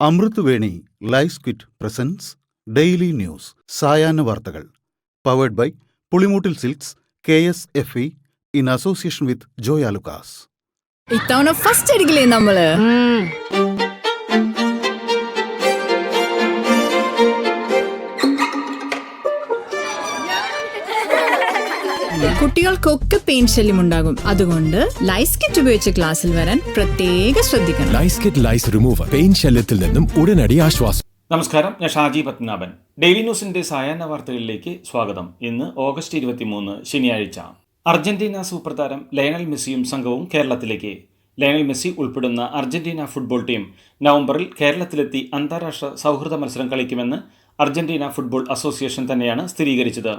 അമൃത് Veni lice kit presents daily news സായാഹ്ന വാർത്തകൾ powered by Pulimoottil silks KSFE in association with Joyalukkas. ഇത്തവണ first അടിക്കില്ലേ നമ്മള്? കുട്ടികൾക്കൊക്കെ പെയിൻ ശല്യം ഉണ്ടാകും. അതുകൊണ്ട് ലൈസ് കിറ്റ് ഉപയോഗിച്ച് ക്ലാസ്സിൽ വരാൻ പ്രത്യേക ശ്രദ്ധിക്കണം. ലൈസ് കിറ്റ് ലൈസ് റിമൂവർ പെയിൻ ശല്യത്തിൽ നിന്നും ഉടനടി ആശ്വാസം. നമസ്കാരം, ഞാൻ ഷാജി പത്മനാഭൻ. ഡെയിലി ന്യൂസിന്റെ സായാഹ്ന വാർത്തകളിലേക്ക് സ്വാഗതം. ഇന്ന് ഓഗസ്റ്റ് 23 ശനിയാഴ്ച. അർജന്റീന സൂപ്പർ താരം ലയണൽ മെസ്സിയും സംഘവും കേരളത്തിലേക്ക്. ലയണൽ മെസ്സി ഉൾപ്പെടുന്ന അർജന്റീന ഫുട്ബോൾ ടീം നവംബറിൽ കേരളത്തിലെത്തി അന്താരാഷ്ട്ര സൗഹൃദ മത്സരം കളിക്കുമെന്ന് അർജന്റീന ഫുട്ബോൾ അസോസിയേഷൻ തന്നെയാണ് സ്ഥിരീകരിച്ചത്.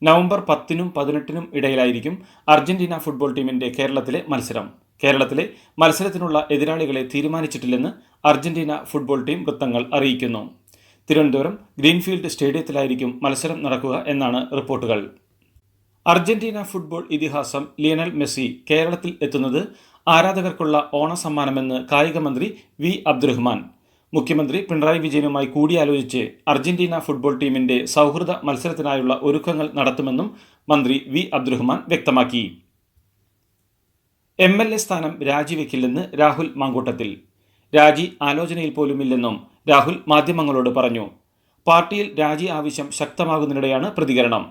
നവംബർ 10-നും 18-നും ഇടയിലായിരിക്കും അർജന്റീന ഫുട്ബോൾ ടീമിന്റെ കേരളത്തിലെ മത്സരം. കേരളത്തിലെ മത്സരത്തിനുള്ള എതിരാളികളെ തീരുമാനിച്ചിട്ടില്ലെന്ന് അർജന്റീന ഫുട്ബോൾ ടീം വൃത്തങ്ങൾ അറിയിക്കുന്നു. തിരുവനന്തപുരം ഗ്രീൻഫീൽഡ് സ്റ്റേഡിയത്തിലായിരിക്കും മത്സരം നടക്കുക എന്നാണ് റിപ്പോർട്ടുകൾ. അർജന്റീന ഫുട്ബോൾ ഇതിഹാസം ലിയണൽ മെസ്സി കേരളത്തിൽ എത്തുന്നത് ആരാധകർക്കുള്ള ഓണസമ്മാനമെന്ന് കായിക മന്ത്രി വി അബ്ദുറഹ്മാൻ. മുഖ്യമന്ത്രി പിണറായി വിജയനുമായി കൂടിയാലോചിച്ച് അർജന്റീന ഫുട്ബോൾ ടീമിന്റെ സൗഹൃദ മത്സരത്തിനായുള്ള ഒരുക്കങ്ങൾ നടത്തുമെന്നും മന്ത്രി വി അബ്ദുറഹ്മാൻ വ്യക്തമാക്കി. MLA സ്ഥാനം രാജിവെക്കില്ലെന്ന് രാഹുൽ മാങ്കൂട്ടത്തിൽ. രാജി ആലോചനയിൽ പോലുമില്ലെന്നും രാഹുൽ മാധ്യമങ്ങളോട് പറഞ്ഞു. പാർട്ടിയിൽ രാജി ആവശ്യം ശക്തമാകുന്നതിനിടെയാണ് പ്രതികരണം.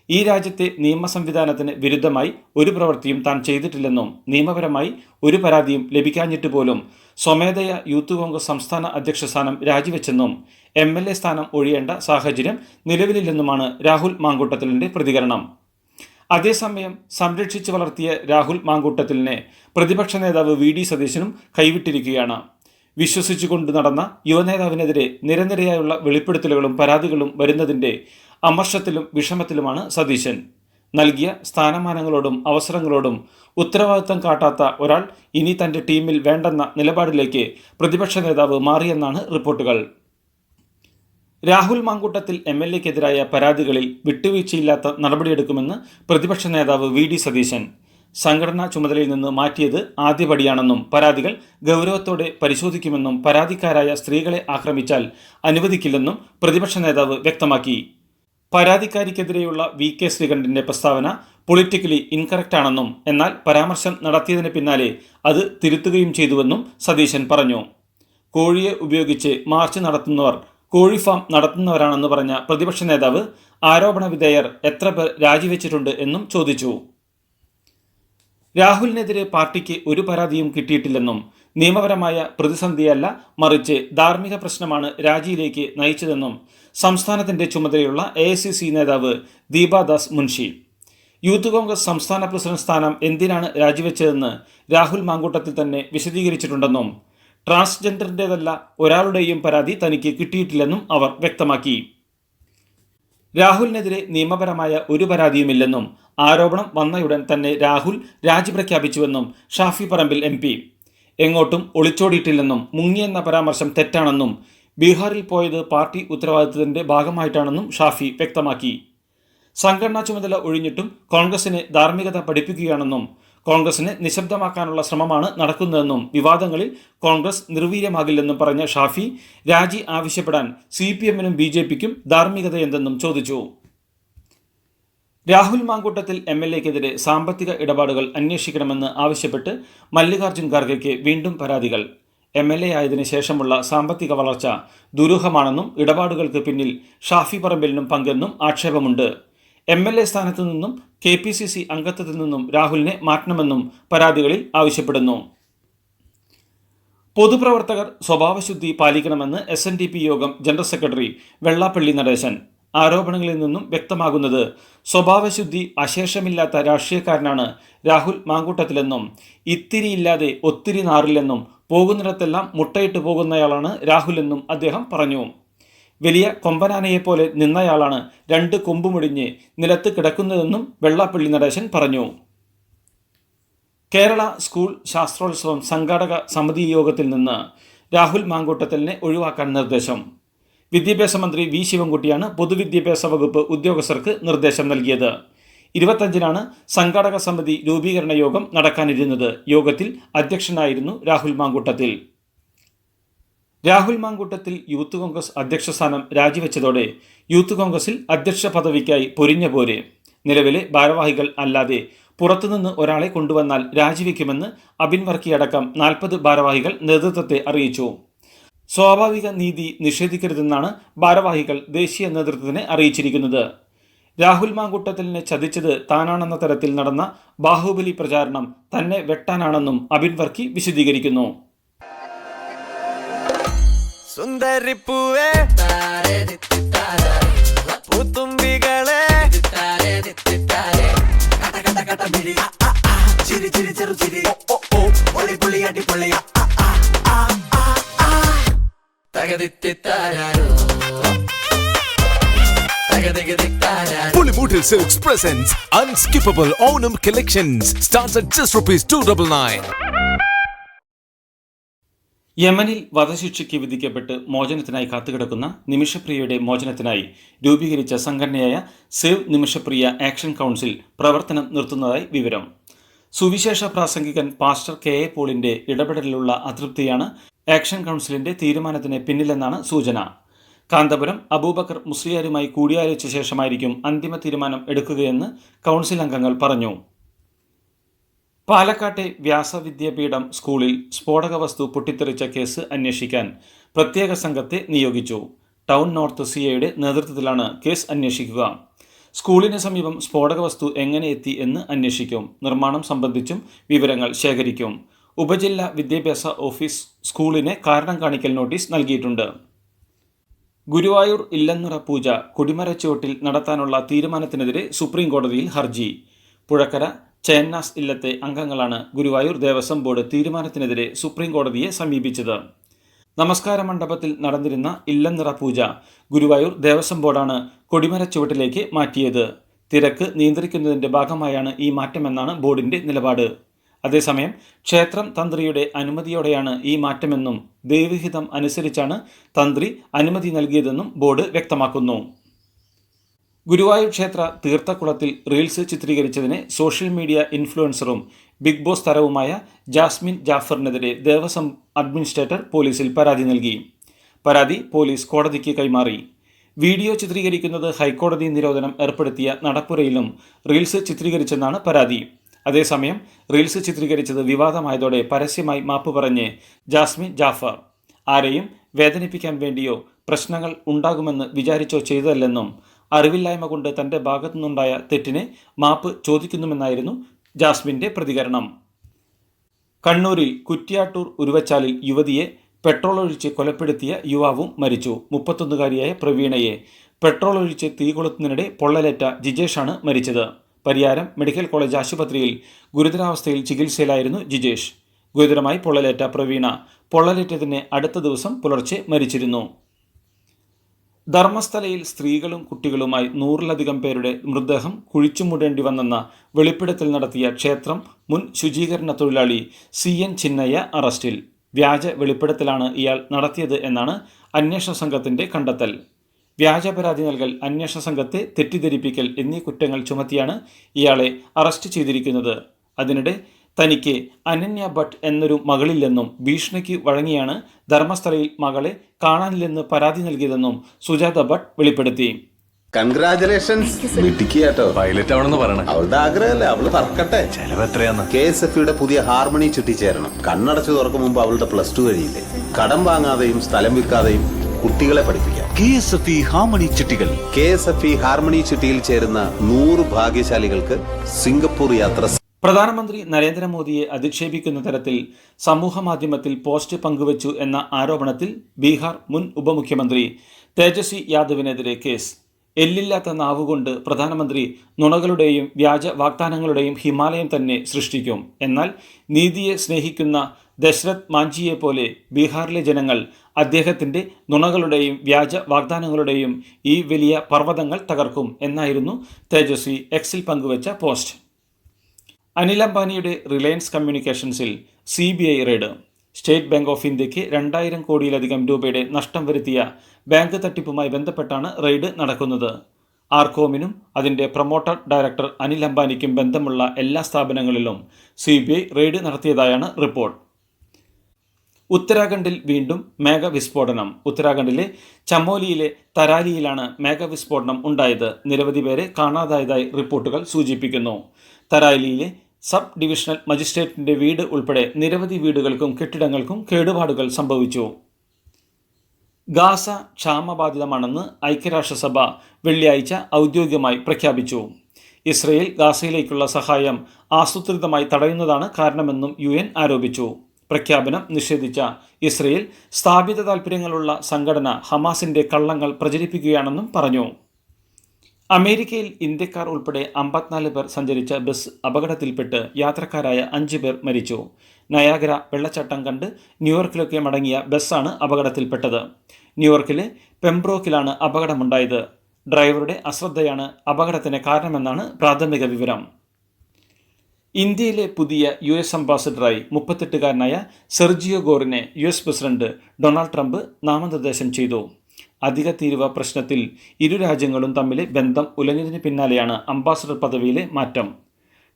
ഈ രാജ്യത്തെ നിയമ സംവിധാനത്തിന് വിരുദ്ധമായി ഒരു പ്രവൃത്തിയും താൻ ചെയ്തിട്ടില്ലെന്നും നിയമപരമായി ഒരു പരാതിയും ലഭിക്കാഞ്ഞിട്ട് പോലും സ്വമേധയ യൂത്ത് കോൺഗ്രസ് സംസ്ഥാന അധ്യക്ഷ സ്ഥാനം രാജിവെച്ചെന്നും MLA സ്ഥാനം ഒഴിയേണ്ട സാഹചര്യം നിലവിലില്ലെന്നുമാണ് രാഹുൽ മാങ്കൂട്ടത്തിലിന്റെ പ്രതികരണം. അതേസമയം സംരക്ഷിച്ചു വളർത്തിയ രാഹുൽ മാങ്കൂട്ടത്തിലിനെ പ്രതിപക്ഷ നേതാവ് VD സതീശനും കൈവിട്ടിരിക്കുകയാണ്. വിശ്വസിച്ചുകൊണ്ട് നടന്ന യുവനേതാവിനെതിരെ നിരനിരയായുള്ള വെളിപ്പെടുത്തലുകളും പരാതികളും വരുന്നതിന്റെ അമർഷത്തിലും വിഷമത്തിലുമാണ് സതീശൻ. നൽകിയ സ്ഥാനമാനങ്ങളോടും അവസരങ്ങളോടും ഉത്തരവാദിത്തം കാട്ടാത്ത ഒരാൾ ഇനി തന്റെ ടീമിൽ വേണ്ടെന്ന നിലപാടിലേക്ക് പ്രതിപക്ഷ നേതാവ് മാറിയെന്നാണ് റിപ്പോർട്ടുകൾ. രാഹുൽ മാങ്കൂട്ടത്തിൽ MLAക്കെതിരായ പരാതികളിൽ വിട്ടുവീഴ്ചയില്ലാത്ത നടപടിയെടുക്കുമെന്ന് പ്രതിപക്ഷ നേതാവ് VD സതീശൻ. സംഘടനാ ചുമതലയിൽ നിന്ന് മാറ്റിയത് ആദ്യപടിയാണെന്നും പരാതികൾ ഗൗരവത്തോടെ പരിശോധിക്കുമെന്നും പരാതിക്കാരായ സ്ത്രീകളെ ആക്രമിച്ചാൽ അനുവദിക്കില്ലെന്നും പ്രതിപക്ഷ നേതാവ് വ്യക്തമാക്കി. പരാതിക്കാരിക്കെതിരെയുള്ള VK ശ്രീകണ്ഠന്റെ പ്രസ്താവന പൊളിറ്റിക്കലി ഇൻകറക്റ്റ് ആണെന്നും എന്നാൽ പരാമർശം നടത്തിയതിന് പിന്നാലെ അത് തിരുത്തുകയും ചെയ്തുവെന്നും സതീശൻ പറഞ്ഞു. കോഴിയെ ഉപയോഗിച്ച് മാർച്ച് നടത്തുന്നവർ കോഴി ഫാം നടത്തുന്നവരാണെന്ന് പറഞ്ഞ പ്രതിപക്ഷ നേതാവ് ആരോപണ വിധേയർ എത്ര പേർ രാജിവെച്ചിട്ടുണ്ട് എന്നും ചോദിച്ചു. രാഹുലിനെതിരെ പാർട്ടിക്ക് ഒരു പരാതിയും കിട്ടിയിട്ടില്ലെന്നും നിയമപരമായ പ്രതിസന്ധിയല്ല മറിച്ച് ധാർമ്മിക പ്രശ്നമാണ് രാജിയിലേക്ക് നയിച്ചതെന്നും സംസ്ഥാനത്തിന്റെ ചുമതലയുള്ള AICC നേതാവ് ദീപാദാസ് മുൻഷി. യൂത്ത് കോൺഗ്രസ് സംസ്ഥാന പ്രസിഡന്റ് സ്ഥാനം എന്തിനാണ് രാജിവെച്ചതെന്ന് രാഹുൽ മാങ്കൂട്ടത്തിൽ തന്നെ വിശദീകരിച്ചിട്ടുണ്ടെന്നും ട്രാൻസ്ജെൻഡറിൻ്റെതല്ല ഒരാളുടെയും പരാതി തനിക്ക് കിട്ടിയിട്ടില്ലെന്നും അവർ വ്യക്തമാക്കി. രാഹുലിനെതിരെ നിയമപരമായ ഒരു പരാതിയുമില്ലെന്നും ആരോപണം വന്നയുടൻ തന്നെ രാഹുൽ രാജി പ്രഖ്യാപിച്ചുവെന്നും ഷാഫി പറമ്പിൽ MP. എങ്ങോട്ടും ഒളിച്ചോടിയിട്ടില്ലെന്നും മുങ്ങിയെന്ന പരാമർശം തെറ്റാണെന്നും ബീഹാറിൽ പോയത് പാർട്ടി ഉത്തരവാദിത്തത്തിന്റെ ഭാഗമായിട്ടാണെന്നും ഷാഫി വ്യക്തമാക്കി. സംഘടനാ ചുമതല ഒഴിഞ്ഞിട്ടും കോൺഗ്രസിന് ധാർമ്മികത പഠിപ്പിക്കുകയാണെന്നും കോൺഗ്രസിനെ നിശബ്ദമാക്കാനുള്ള ശ്രമമാണ് നടക്കുന്നതെന്നും വിവാദങ്ങളിൽ കോൺഗ്രസ് നിർവീര്യമാകില്ലെന്നും പറഞ്ഞ ഷാഫി രാജി ആവശ്യപ്പെടാൻ CPM-നും BJP-ക്കും ധാർമ്മികത എന്തെന്നും ചോദിച്ചു. രാഹുൽ മാങ്കൂട്ടത്തിൽ MLAക്കെതിരെ സാമ്പത്തിക ഇടപാടുകൾ അന്വേഷിക്കണമെന്ന് ആവശ്യപ്പെട്ട് മല്ലികാർജ്ജുൻ ഖാർഗെയ്ക്ക് വീണ്ടും പരാതികൾ. MLA ആയതിനു ശേഷമുള്ള സാമ്പത്തിക വളർച്ച ദുരൂഹമാണെന്നും ഇടപാടുകൾക്ക് പിന്നിൽ ഷാഫി പറമ്പിലിനും പങ്കെന്നും ആക്ഷേപമുണ്ട്. MLA സ്ഥാനത്തു നിന്നും KPCC അംഗത്വത്തിൽ നിന്നും രാഹുലിനെ മാറ്റണമെന്നും പരാതികളിൽ ആവശ്യപ്പെടുന്നു. പൊതുപ്രവർത്തകർ സ്വഭാവശുദ്ധി പാലിക്കണമെന്ന് SNDP യോഗം ജനറൽ സെക്രട്ടറി വെള്ളാപ്പള്ളി നടേശൻ. ആരോപണങ്ങളിൽ നിന്നും വ്യക്തമാകുന്നത് സ്വഭാവശുദ്ധി അശേഷമില്ലാത്ത രാഷ്ട്രീയക്കാരനാണ് രാഹുൽ മാങ്കൂട്ടത്തിലെന്നും ഇത്തിരിയില്ലാതെ ഒത്തിരി നാറില്ലെന്നും പോകുന്നിടത്തെല്ലാം മുട്ടയിട്ട് പോകുന്നയാളാണ് രാഹുലെന്നും അദ്ദേഹം പറഞ്ഞു. വലിയ കൊമ്പനാനയെപ്പോലെ നിന്നയാളാണ് 2 കൊമ്പുമുടിഞ്ഞ് നിലത്ത് കിടക്കുന്നതെന്നും വെള്ളാപ്പള്ളി നടേശൻ പറഞ്ഞു. കേരള സ്കൂൾ ശാസ്ത്രോത്സവം സംഘാടക സമിതി യോഗത്തിൽ നിന്ന് രാഹുൽ മാങ്കൂട്ടത്തിലിനെ ഒഴിവാക്കാൻ നിർദ്ദേശം. വിദ്യാഭ്യാസ മന്ത്രി V ശിവൻകുട്ടിയാണ് പൊതുവിദ്യാഭ്യാസ വകുപ്പ് ഉദ്യോഗസ്ഥർക്ക് നിർദ്ദേശം നൽകിയത്. 25-നാണ് സംഘാടക സമിതി രൂപീകരണ യോഗം നടക്കാനിരുന്നത്. യോഗത്തിൽ അധ്യക്ഷനായിരുന്നു രാഹുൽ മാങ്കൂട്ടത്തിൽ. രാഹുൽ മാങ്കൂട്ടത്തിൽ യൂത്ത് കോൺഗ്രസ് അധ്യക്ഷ സ്ഥാനം രാജിവെച്ചതോടെ യൂത്ത് കോൺഗ്രസിൽ അധ്യക്ഷ പദവിക്കായി പൊരിഞ്ഞ പോര്. നിലവിലെ ഭാരവാഹികൾ അല്ലാതെ പുറത്തുനിന്ന് ഒരാളെ കൊണ്ടുവന്നാൽ രാജിവെക്കുമെന്ന് അബിൻ വർക്കി അടക്കം 40 ഭാരവാഹികൾ നേതൃത്വത്തെ അറിയിച്ചു. സ്വാഭാവിക നീതി നിഷേധിക്കരുതെന്നാണ് ഭാരവാഹികൾ ദേശീയ നേതൃത്വത്തിനെ അറിയിച്ചിരിക്കുന്നത്. രാഹുൽ മാങ്കൂട്ടത്തിലിനെ ചതിച്ചത് താനാണെന്ന തരത്തിൽ നടന്ന ബാഹുബലി പ്രചാരണം തന്നെ വെട്ടാനാണെന്നും അബിൻ വർക്കി വിശദീകരിക്കുന്നു. സുന്ദരിപ്പൂവേ പൂത്തുമ്പികളെ ചിരി ചിരി ചെറു ചിരി പൊളി പൊളി അടിപൊളി തകതിത്താരോ Pulimutil Silks presents Unskippable Onam Collections. Starts at just ₹299. യമനിൽ വധശിക്ഷയ്ക്ക് വിധിക്കപ്പെട്ട് മോചനത്തിനായി കാത്തുകിടക്കുന്ന നിമിഷപ്രിയയുടെ മോചനത്തിനായി രൂപീകരിച്ച സംഘടനയായ സേവ് നിമിഷപ്രിയ ആക്ഷൻ കൗൺസിൽ പ്രവർത്തനം നിർത്തുന്നതായി വിവരം. സുവിശേഷ പ്രാസംഗികൻ പാസ്റ്റർ കെ എ പോളിന്റെ ഇടപെടലിലുള്ള അതൃപ്തിയാണ് ആക്ഷൻ കൗൺസിലിന്റെ തീരുമാനത്തിന് പിന്നിലെന്നാണ് സൂചന. കാന്തപുരം അബൂബക്കർ മുസ്ലിയാരുമായി കൂടിയാലോചിച്ച ശേഷമായിരിക്കും അന്തിമ തീരുമാനം എടുക്കുകയെന്ന് കൗൺസിൽ അംഗങ്ങൾ പറഞ്ഞു. പാലക്കാട്ടെ വ്യാസവിദ്യാപീഠം സ്കൂളിൽ സ്ഫോടക വസ്തു പൊട്ടിത്തെറിച്ച കേസ് അന്വേഷിക്കാൻ പ്രത്യേക സംഘത്തെ നിയോഗിച്ചു. ടൗൺ നോർത്ത് സിഐയുടെ നേതൃത്വത്തിലാണ് കേസ് അന്വേഷിക്കുക. സ്കൂളിന് സമീപം സ്ഫോടക വസ്തു എങ്ങനെ എത്തി എന്ന് അന്വേഷിക്കും. നിർമ്മാണം സംബന്ധിച്ചും വിവരങ്ങൾ ശേഖരിക്കും. ഉപജില്ലാ വിദ്യാഭ്യാസ ഓഫീസ് സ്കൂളിന് കാരണം കാണിക്കൽ നോട്ടീസ് നൽകിയിട്ടുണ്ട്. ഗുരുവായൂർ ഇല്ലന്നുറ പൂജ കൊടിമരച്ചുവട്ടിൽ നടത്താനുള്ള തീരുമാനത്തിനെതിരെ സുപ്രീം കോടതിയിൽ ഹർജി. പുഴക്കര ചേന്നാസ് ഇല്ലത്തെ അംഗങ്ങളാണ് ഗുരുവായൂർ ദേവസ്വം ബോർഡ് തീരുമാനത്തിനെതിരെ സുപ്രീം കോടതിയെ സമീപിച്ചത്. നമസ്കാര മണ്ഡപത്തിൽ നടന്നിരുന്ന ഇല്ലന്നിറ പൂജ ഗുരുവായൂർ ദേവസ്വം ബോർഡാണ് കൊടിമരച്ചുവട്ടിലേക്ക് മാറ്റിയത്. തിരക്ക് നിയന്ത്രിക്കുന്നതിന്റെ ഭാഗമായാണ് ഈ മാറ്റമെന്നാണ് ബോർഡിന്റെ നിലപാട്. അതേസമയം ക്ഷേത്രം തന്ത്രിയുടെ അനുമതിയോടെയാണ് ഈ മാറ്റമെന്നും ദൈവഹിതം അനുസരിച്ചാണ് തന്ത്രി അനുമതി നൽകിയതെന്നും ബോർഡ് വ്യക്തമാക്കുന്നു. ഗുരുവായൂർ ക്ഷേത്ര തീർത്ഥക്കുളത്തിൽ റീൽസ് ചിത്രീകരിച്ചതിന് സോഷ്യൽ മീഡിയ ഇൻഫ്ലുവൻസറും ബിഗ് ബോസ് താരവുമായ ജാസ്മിൻ ജാഫറിനെതിരെ ദേവസ്വം അഡ്മിനിസ്ട്രേറ്റർ പോലീസിൽ പരാതി നൽകി. പരാതി പോലീസ് കോടതിക്ക് കൈമാറി. വീഡിയോ ചിത്രീകരിക്കുന്നത് ഹൈക്കോടതി നിരോധനം ഏർപ്പെടുത്തിയ നടപ്പുരയിലും റീൽസ് ചിത്രീകരിച്ചെന്നാണ് പരാതി. അതേസമയം റീൽസ് ചിത്രീകരിച്ചത് വിവാദമായതോടെ പരസ്യമായി മാപ്പ് പറഞ്ഞ് ജാസ്മിൻ ജാഫർ ആരെയും വേദനിപ്പിക്കാൻ വേണ്ടിയോ പ്രശ്നങ്ങൾ ഉണ്ടാകുമെന്ന് വിചാരിച്ചോ ചെയ്തതല്ലെന്നും അറിവില്ലായ്മ കൊണ്ട് തൻ്റെ ഭാഗത്തുനിന്നുണ്ടായ തെറ്റിനെ മാപ്പ് ചോദിക്കുന്നുമെന്നായിരുന്നു ജാസ്മിൻ്റെ പ്രതികരണം. കണ്ണൂരിൽ കുറ്റ്യാട്ടൂർ ഉരുവച്ചാലിൽ യുവതിയെ പെട്രോൾ ഒഴിച്ച് കൊലപ്പെടുത്തിയ യുവാവും മരിച്ചു. 31-കാരിയായ പ്രവീണയെ പെട്രോൾ ഒഴിച്ച് തീ കൊളുത്തുന്നതിനിടെ പൊള്ളലേറ്റ ജിജേഷാണ് മരിച്ചത്. പരിയാരം മെഡിക്കൽ കോളേജ് ആശുപത്രിയിൽ ഗുരുതരാവസ്ഥയിൽ ചികിത്സയിലായിരുന്നു ജിജേഷ്. ഗുരുതരമായി പൊള്ളലേറ്റ പ്രവീണ പൊള്ളലേറ്റതിന് അടുത്ത ദിവസം പുലർച്ചെ മരിച്ചിരുന്നു. ധർമ്മസ്ഥലയിൽ സ്ത്രീകളും കുട്ടികളുമായി 100-ലധികം പേരുടെ മൃതദേഹം കുഴിച്ചുമൂടേണ്ടി വന്നെന്ന വെളിപ്പെടുത്തൽ നടത്തിയ ക്ഷേത്രം മുൻ ശുചീകരണ തൊഴിലാളി CN ചിന്നയ്യ അറസ്റ്റിൽ. വ്യാജ വെളിപ്പെടുത്തലാണ് ഇയാൾ നടത്തിയത് എന്നാണ് അന്വേഷണ സംഘത്തിന്റെ കണ്ടെത്തൽ. വ്യാജ പരാതി നൽകൽ, അന്വേഷണ സംഘത്തെ തെറ്റിദ്ധരിപ്പിക്കൽ എന്നീ കുറ്റങ്ങൾ ചുമത്തിയാണ് ഇയാളെ അറസ്റ്റ് ചെയ്തിരിക്കുന്നത്. അതിനിടെ തനിക്ക് അനന്യ ഭട്ട് എന്നൊരു മകളില്ലെന്നും ഭീഷണിക്ക് വഴങ്ങിയാണ് ധർമ്മസ്ഥലയിൽ മകളെ കാണാനില്ലെന്ന് പരാതി നൽകിയതെന്നും സുജാത ഭട്ട് വെളിപ്പെടുത്തി. കൺഗ്രാചുലേഷൻസ് മിടുക്കിയാട്ടോ. പൈലറ്റ് ആവണമെന്ന് പറയണേ. അവളുടെ ആഗ്രഹമല്ലേ, അവള് പറക്കട്ടെ. ചെലവ് എത്രയാന്ന്? KSFE പുതിയ ഹാർമണി ചിട്ടി ചേരണം. കണ്ണടച്ചു തുറക്കും മുമ്പ് അവളുടെ +2 കഴിയില്ലേ. കടം വാങ്ങാതെയും സ്ഥലം വിൽക്കാതെയും കുട്ടികളെ പഠിപ്പിക്കാം. KSFE ഹാർമണി ചിട്ടികൾ. KSFE ഹാർമണി ചിട്ടിയിൽ ചേരുന്ന 100 ഭാഗ്യശാലികൾക്ക് സിംഗപ്പൂർ യാത്ര. പ്രധാനമന്ത്രി നരേന്ദ്രമോദിയെ അധിക്ഷേപിക്കുന്ന തരത്തിൽ സമൂഹമാധ്യമത്തിൽ പോസ്റ്റ് പങ്കുവച്ചു എന്ന ആരോപണത്തിൽ ബീഹാർ മുൻ ഉപമുഖ്യമന്ത്രി തേജസ്വി യാദവിനെതിരെ കേസ്. എല്ലില്ലാത്ത നാവുകൊണ്ട് പ്രധാനമന്ത്രി നുണകളുടെയും വ്യാജ വാഗ്ദാനങ്ങളുടെയും ഹിമാലയം തന്നെ സൃഷ്ടിക്കും. എന്നാൽ നീതിയെ സ്നേഹിക്കുന്ന ദശരഥ് മാഞ്ചിയെ പോലെ ബീഹാറിലെ ജനങ്ങൾ അദ്ദേഹത്തിൻ്റെ നുണകളുടെയും വ്യാജ വാഗ്ദാനങ്ങളുടെയും ഈ വലിയ പർവ്വതങ്ങൾ തകർക്കും എന്നായിരുന്നു തേജസ്വി എക്സിൽ പങ്കുവച്ച പോസ്റ്റ്. അനിൽ അംബാനിയുടെ റിലയൻസ് കമ്മ്യൂണിക്കേഷൻസിൽ CBI raid. State bank of ഇന്ത്യക്ക് 2000 കോടിയിലധികം രൂപയുടെ നഷ്ടം വരുത്തിയ ബാങ്ക് തട്ടിപ്പുമായി ബന്ധപ്പെട്ടാണ് റെയ്ഡ് നടക്കുന്നത്. ആർകോമിനും അതിൻ്റെ പ്രൊമോട്ടർ ഡയറക്ടർ അനിൽ അംബാനിക്കും ബന്ധമുള്ള എല്ലാ സ്ഥാപനങ്ങളിലും CBI റെയ്ഡ് നടത്തിയതായാണ് റിപ്പോർട്ട്. ഉത്തരാഖണ്ഡിൽ വീണ്ടും മേഘവിസ്ഫോടനം. ഉത്തരാഖണ്ഡിലെ ചമോലിയിലെ തരാലിയിലാണ് മേഘവിസ്ഫോടനം ഉണ്ടായത്. നിരവധി പേരെ കാണാതായതായി റിപ്പോർട്ടുകൾ സൂചിപ്പിക്കുന്നു. തരാലിയിലെ സബ് ഡിവിഷണൽ മജിസ്ട്രേറ്റിന്റെ വീട് ഉൾപ്പെടെ നിരവധി വീടുകൾക്കും കെട്ടിടങ്ങൾക്കും കേടുപാടുകൾ സംഭവിച്ചു. ഗാസ ക്ഷാമബാധിതമാണെന്ന് ഐക്യരാഷ്ട്രസഭ വെള്ളിയാഴ്ച ഔദ്യോഗികമായി പ്രഖ്യാപിച്ചു. ഇസ്രയേൽ ഗാസയിലേക്കുള്ള സഹായം ആസൂത്രിതമായി തടയുന്നതാണ് കാരണമെന്നും UN ആരോപിച്ചു. പ്രഖ്യാപനം നിഷേധിച്ച ഇസ്രയേൽ സ്ഥാപിത താൽപ്പര്യങ്ങളുള്ള സംഘടന ഹമാസിന്റെ കള്ളങ്ങൾ പ്രചരിപ്പിക്കുകയാണെന്നും പറഞ്ഞു. അമേരിക്കയിൽ ഇന്ത്യക്കാർ ഉൾപ്പെടെ 54 പേർ സഞ്ചരിച്ച ബസ് അപകടത്തിൽപ്പെട്ട് യാത്രക്കാരായ 5 പേർ മരിച്ചു. നയാഗ്ര വെള്ളച്ചാട്ടം കണ്ട് ന്യൂയോർക്കിലേക്ക് മടങ്ങിയ ബസ്സാണ് അപകടത്തിൽപ്പെട്ടത്. ന്യൂയോർക്കിലെ പെംബ്രോക്കിലാണ് അപകടമുണ്ടായത്. ഡ്രൈവറുടെ അശ്രദ്ധയാണ് അപകടത്തിന് കാരണമെന്നാണ് പ്രാഥമിക വിവരം. ഇന്ത്യയിലെ പുതിയ US അംബാസഡറായി 38-കാരനായ സെർജിയോ ഗോറിനെ US പ്രസിഡന്റ് ഡൊണാൾഡ് ട്രംപ് നാമനിർദ്ദേശം ചെയ്തു. അധിക തീരുവ പ്രശ്നത്തിൽ ഇരു രാജ്യങ്ങളും തമ്മിലെ ബന്ധം ഉലഞ്ഞതിന് പിന്നാലെയാണ് അംബാസഡർ പദവിയിലെ മാറ്റം.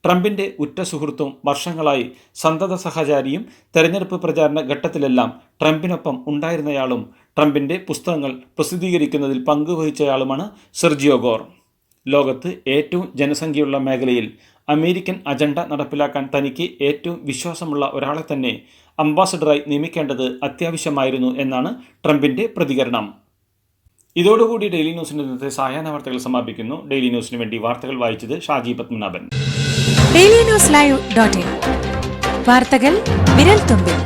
ട്രംപിന്റെ ഉറ്റ സുഹൃത്തും വർഷങ്ങളായി സന്തത സഹചാരിയും തെരഞ്ഞെടുപ്പ് പ്രചാരണ ഘട്ടത്തിലെല്ലാം ട്രംപിനൊപ്പം ഉണ്ടായിരുന്നയാളും ട്രംപിന്റെ പുസ്തകങ്ങൾ പ്രസിദ്ധീകരിക്കുന്നതിൽ പങ്കുവഹിച്ചയാളുമാണ് സെർജിയോ ഗോർ. ലോകത്ത് ഏറ്റവും ജനസംഖ്യയുള്ള മേഖലയിൽ അമേരിക്കൻ അജണ്ട നടപ്പിലാക്കാൻ തനിക്ക് ഏറ്റവും വിശ്വാസമുള്ള ഒരാളെ തന്നെ അംബാസഡറായി നിയമിക്കേണ്ടത് അത്യാവശ്യമായിരുന്നു എന്നാണ് ട്രംപിന്റെ പ്രതികരണം. ഇതോടുകൂടി ഡെയിലി ന്യൂസിന്റെ ഇന്നത്തെ സായാഹ്ന വാർത്തകൾ സമാപിക്കുന്നു. ഡെയിലി ന്യൂസിന് വേണ്ടി വാർത്തകൾ വായിച്ചത് ഷാജി പത്മനാഭൻ. ഡെയിലി ന്യൂസ് ലൈവ്.in വാർത്തകൾ വിരൽ തുമ്പിൽ.